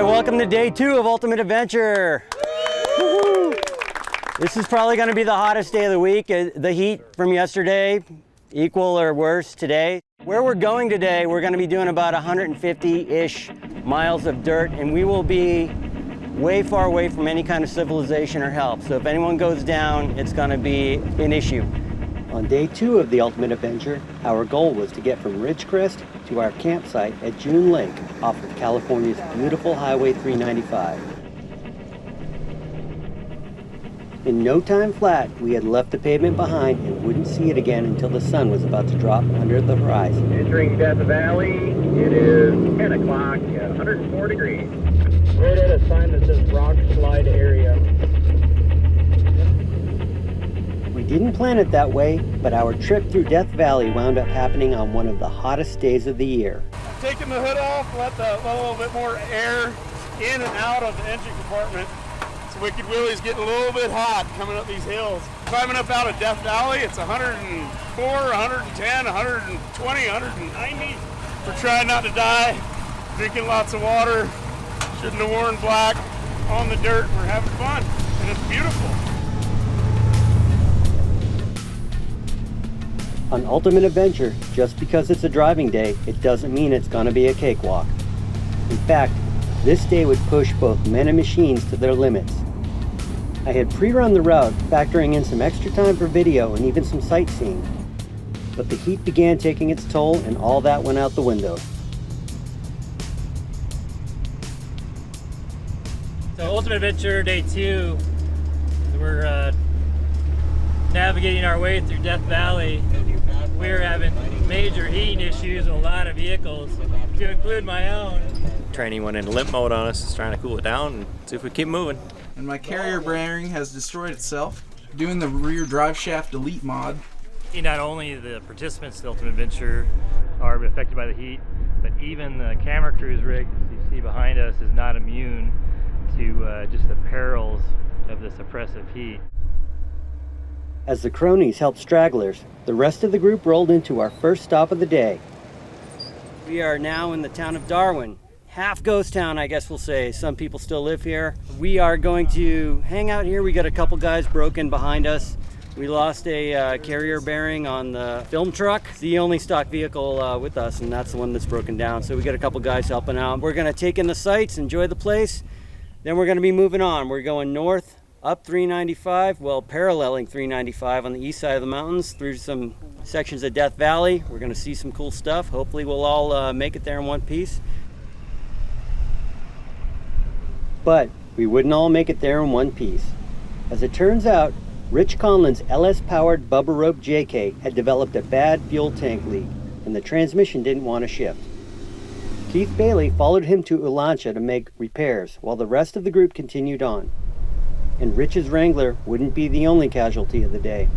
welcome to day 2 of Ultimate Adventure. Woo-hoo. This is probably going to be the hottest day of the week. The heat from yesterday, equal or worse today. Where we're going today, we're going to be doing about 150-ish miles of dirt, and we will be way far away from any kind of civilization or help. So if anyone goes down, it's going to be an issue. On day 2 of the Ultimate Adventure, our goal was to get from Ridgecrest to our campsite at June Lake off of California's beautiful Highway 395. In no time flat, we had left the pavement behind and wouldn't see it again until the sun was about to drop under the horizon. Entering Death Valley, it is 10 o'clock at 104 degrees. Right at a sign that says rock slide area. We didn't plan it that way, but our trip through Death Valley wound up happening on one of the hottest days of the year. Taking the hood off, let a little bit more air in and out of the engine compartment. So Wicked Willie's getting a little bit hot coming up these hills. Climbing up out of Death Valley, it's 104, 110, 120, 190. We're trying not to die, drinking lots of water. Shouldn't have worn black on the dirt. We're having fun, and it's beautiful. On Ultimate Adventure, just because it's a driving day, it doesn't mean it's going to be a cakewalk. In fact, this day would push both men and machines to their limits. I had pre-run the route, factoring in some extra time for video and even some sightseeing. But the heat began taking its toll, and all that went out the window. So Ultimate Adventure Day 2, we're navigating our way through Death Valley. We're having major heating issues with a lot of vehicles, to include my own. Training went into limp mode on us, just trying to cool it down and see if we keep moving. And my carrier bearing has destroyed itself. Doing the rear drive shaft delete mod. Not only the participants in Ultimate Adventure are affected by the heat, but even the camera crew's rig you see behind us is not immune to just the perils of this oppressive heat. As the cronies helped stragglers, the rest of the group rolled into our first stop of the day. We are now in the town of Darwin. Half ghost town, I guess we'll say. Some people still live here. We are going to hang out here. We got a couple guys broken behind us. We lost a carrier bearing on the film truck. It's the only stock vehicle with us, and that's the one that's broken down. So we got a couple guys helping out. We're gonna take in the sights, enjoy the place. Then we're gonna be moving on. We're going north, up 395, well, paralleling 395 on the east side of the mountains through some sections of Death Valley. We're gonna see some cool stuff. Hopefully we'll all make it there in one piece. But we wouldn't all make it there in one piece. As it turns out, Rich Conlin's LS-powered Bubba Rope JK had developed a bad fuel tank leak, and the transmission didn't want to shift. Keith Bailey followed him to Ulancha to make repairs, while the rest of the group continued on. And Rich's Wrangler wouldn't be the only casualty of the day.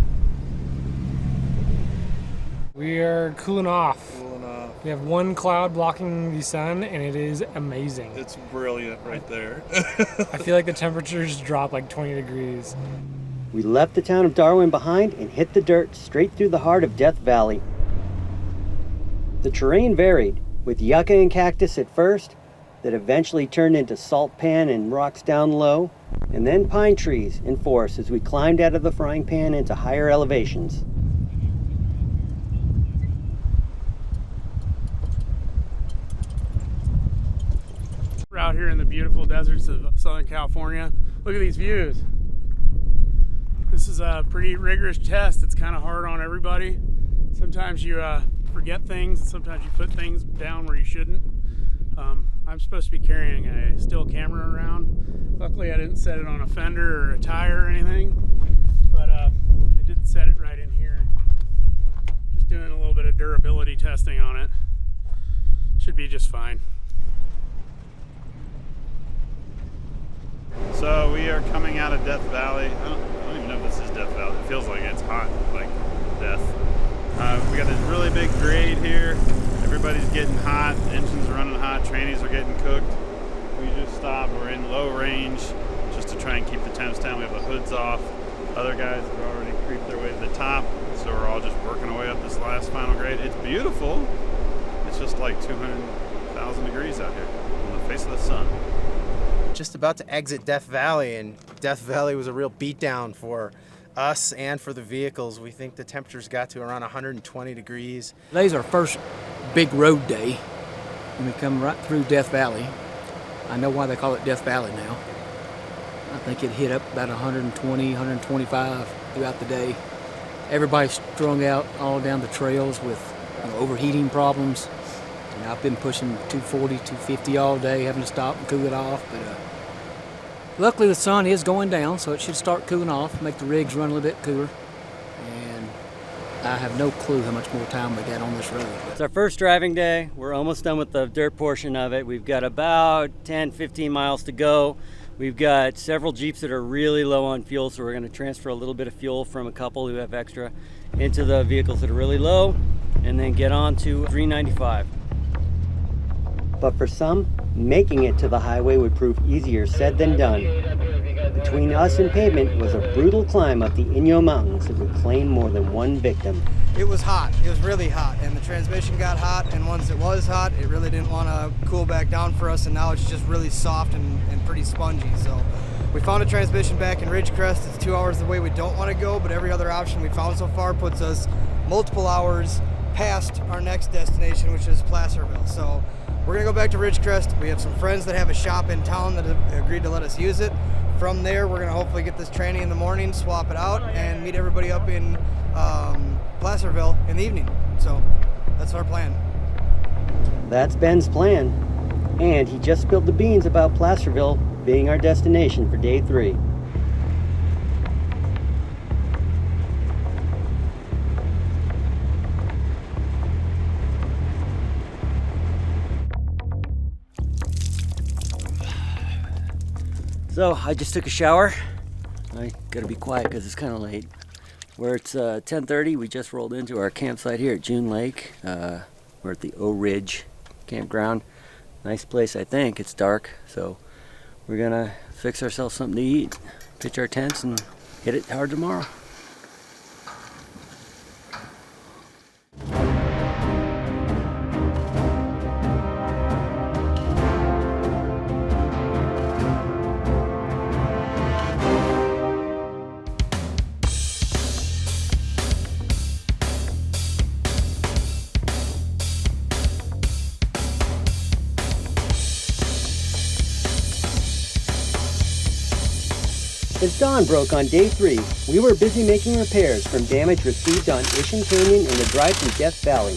We are cooling off. We have one cloud blocking the sun, and it is amazing. It's brilliant right there. I feel like the temperatures dropped like 20 degrees. We left the town of Darwin behind and hit the dirt straight through the heart of Death Valley. The terrain varied, with yucca and cactus at first, that eventually turned into salt pan and rocks down low, and then pine trees and forests as we climbed out of the frying pan into higher elevations. We're out here in the beautiful deserts of Southern California. Look at these views. This is a pretty rigorous test. It's kind of hard on everybody. Sometimes you forget things, and sometimes you put things down where you shouldn't. I'm supposed to be carrying a still camera around. Luckily I didn't set it on a fender or a tire or anything, but I did set it right in here. Just doing a little bit of durability testing on it. Should be just fine. So we are coming out of Death Valley. I don't even know if this is Death Valley. It feels like it's hot, like death. We got this really big grade here. Everybody's getting hot. Engines are running hot. Trannies are getting cooked. We just stopped. We're in low range just to try and keep the temps down. We have the hoods off. Other guys have already creeped their way to the top. So we're all just working our way up this last final grade. It's beautiful. It's just like 200,000 degrees out here on the face of the sun. just about to exit Death Valley, and Death Valley was a real beatdown for us and for the vehicles. We think the temperatures got to around 120 degrees. Today's our first big road day, and we come right through Death Valley. I know why they call it Death Valley now. I think it hit up about 120, 125 throughout the day. Everybody's strung out all down the trails with overheating problems. I've been pushing 240, 250 all day, having to stop and cool it off. But luckily the sun is going down, so it should start cooling off, make the rigs run a little bit cooler. And I have no clue how much more time we got on this road. It's our first driving day. We're almost done with the dirt portion of it. We've got about 10, 15 miles to go. We've got several Jeeps that are really low on fuel, so we're going to transfer a little bit of fuel from a couple who have extra into the vehicles that are really low, and then get on to 395. But for some, making it to the highway would prove easier said than done. Between us and pavement was a brutal climb up the Inyo Mountains that would claim more than one victim. It was hot. It was really hot, and the transmission got hot, and once it was hot, it really didn't want to cool back down for us, and now it's just really soft and pretty spongy. So we found a transmission back in Ridgecrest. It's 2 hours the way we don't want to go, but every other option we found so far puts us multiple hours past our next destination, which is Placerville. So we're gonna go back to Ridgecrest. We have some friends that have a shop in town that have agreed to let us use it. From there, we're gonna hopefully get this tranny in the morning, swap it out, and meet everybody up in Placerville in the evening. So that's our plan. That's Ben's plan. And he just spilled the beans about Placerville being our destination for day 3. So I just took a shower. I gotta be quiet because it's kind of late. Where it's 10:30, we just rolled into our campsite here at June Lake. We're at the O Ridge campground. Nice place, I think. It's dark, so we're gonna fix ourselves something to eat, pitch our tents, and hit it hard tomorrow. As dawn broke on day 3, we were busy making repairs from damage received on Isham Canyon and the drive through Death Valley.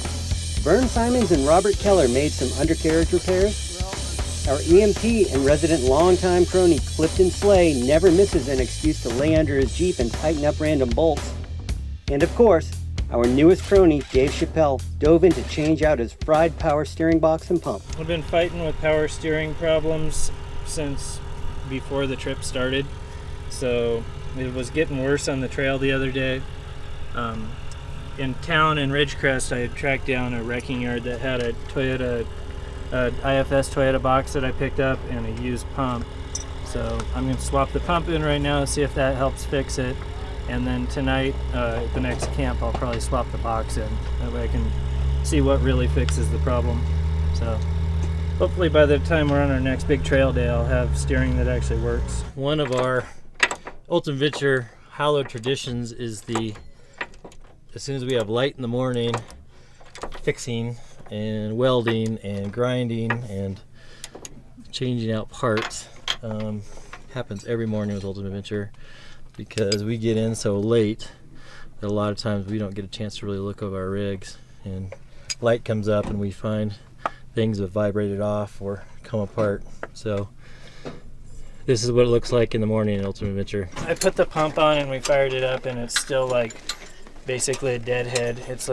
Vern Simons and Robert Keller made some undercarriage repairs. Our EMT and resident longtime crony Clifton Slay never misses an excuse to lay under his Jeep and tighten up random bolts. And of course, our newest crony, Dave Chappelle, dove in to change out his fried power steering box and pump. I've been fighting with power steering problems since before the trip started. So it was getting worse on the trail the other day. In town in Ridgecrest, I had tracked down a wrecking yard that had a Toyota, IFS Toyota box that I picked up and a used pump. So I'm going to swap the pump in right now, see if that helps fix it. And then tonight, at the next camp, I'll probably swap the box in. That way I can see what really fixes the problem. So hopefully by the time we're on our next big trail day, I'll have steering that actually works. One of our Ultimate Adventure hallowed traditions is as soon as we have light in the morning, fixing and welding and grinding and changing out parts. Happens every morning with Ultimate Adventure because we get in so late that a lot of times we don't get a chance to really look over our rigs, and light comes up and we find things have vibrated off or come apart. So this is what it looks like in the morning in Ultimate Adventure. I put the pump on and we fired it up, and it's still like basically a deadhead. It's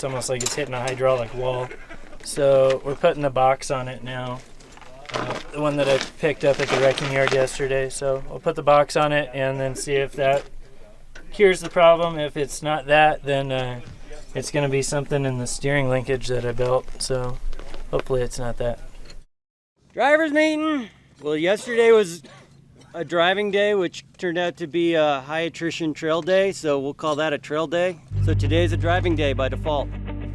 almost like it's hitting a hydraulic wall. So we're putting the box on it now, the one that I picked up at the wrecking yard yesterday. So we'll put the box on it and then see if that cures the problem. If it's not that, then it's going to be something in the steering linkage that I built. So hopefully it's not that. Drivers meeting! Well, yesterday was a driving day, which turned out to be a high attrition trail day, so we'll call that a trail day. So today's a driving day by default.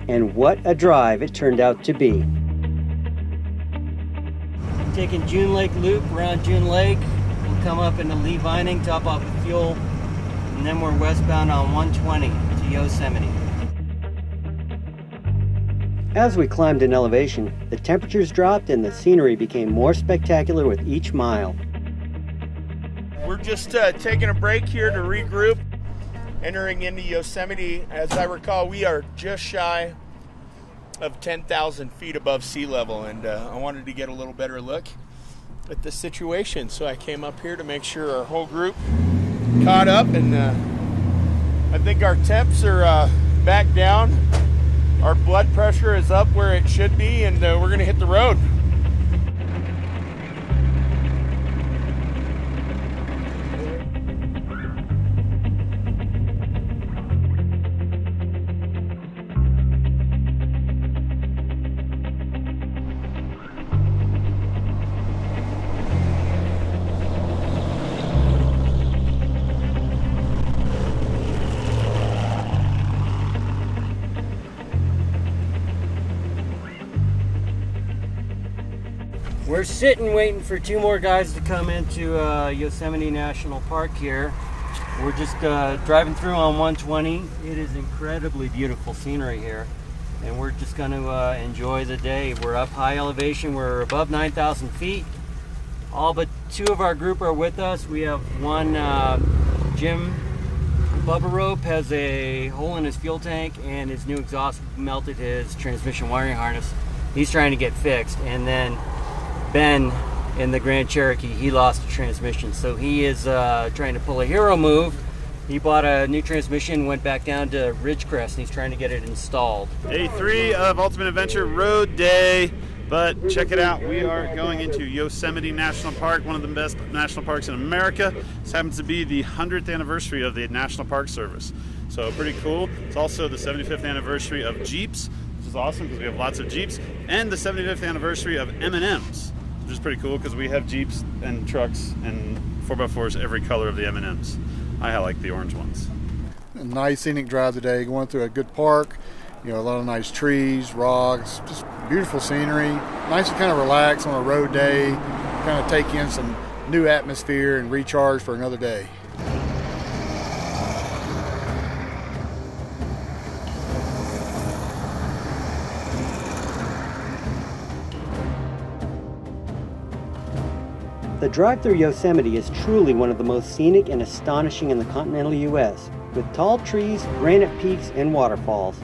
And what a drive it turned out to be. taking June Lake Loop. We're on June Lake. We'll come up into Lee Vining, top off with fuel, and then we're westbound on 120 to Yosemite. As we climbed in elevation, the temperatures dropped and the scenery became more spectacular with each mile. We're just taking a break here to regroup, entering into Yosemite. As I recall, we are just shy of 10,000 feet above sea level, and I wanted to get a little better look at the situation, so I came up here to make sure our whole group caught up, and I think our temps are back down. Our blood pressure is up where it should be, and we're going to hit the road. We're sitting waiting for two more guys to come into Yosemite National Park here. We're just driving through on 120. It is incredibly beautiful scenery here, and we're just going to enjoy the day. We're up high elevation. We're above 9,000 feet. All but two of our group are with us. We have one, Jim Bubba Rope has a hole in his fuel tank, and his new exhaust melted his transmission wiring harness. He's trying to get fixed. And then Ben in the Grand Cherokee, he lost a transmission, so he is trying to pull a hero move. He bought a new transmission, went back down to Ridgecrest, and he's trying to get it installed. Day 3 of Ultimate Adventure Road Day, but check it out. We are going into Yosemite National Park, one of the best national parks in America. This happens to be the 100th anniversary of the National Park Service, so pretty cool. It's also the 75th anniversary of Jeeps, which is awesome because we have lots of Jeeps, and the 75th anniversary of M&Ms. Which is pretty cool because we have Jeeps and trucks and 4x4s every color of the M&Ms. I like the orange ones. A nice scenic drive today, going through a good park, a lot of nice trees, rocks, just beautiful scenery. Nice to kind of relax on a road day, kind of take in some new atmosphere and recharge for another day. The drive through Yosemite is truly one of the most scenic and astonishing in the continental U.S., with tall trees, granite peaks, and waterfalls.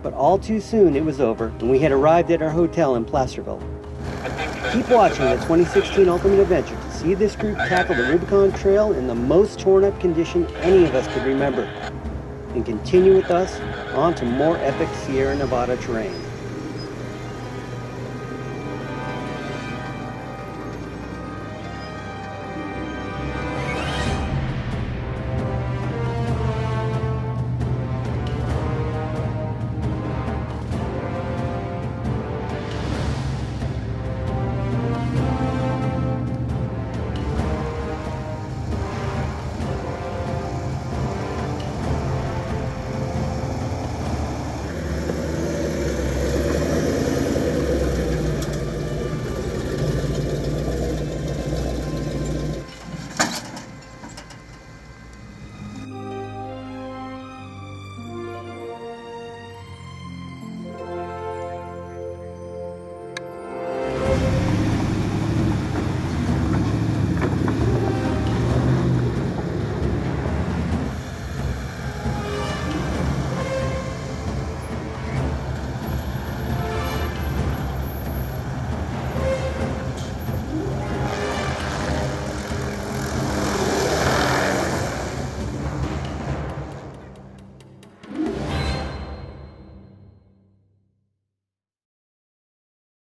But all too soon it was over, and we had arrived at our hotel in Placerville. Keep watching the 2016 Ultimate Adventure to see this group tackle the Rubicon Trail in the most torn-up condition any of us could remember, and continue with us on to more epic Sierra Nevada terrain.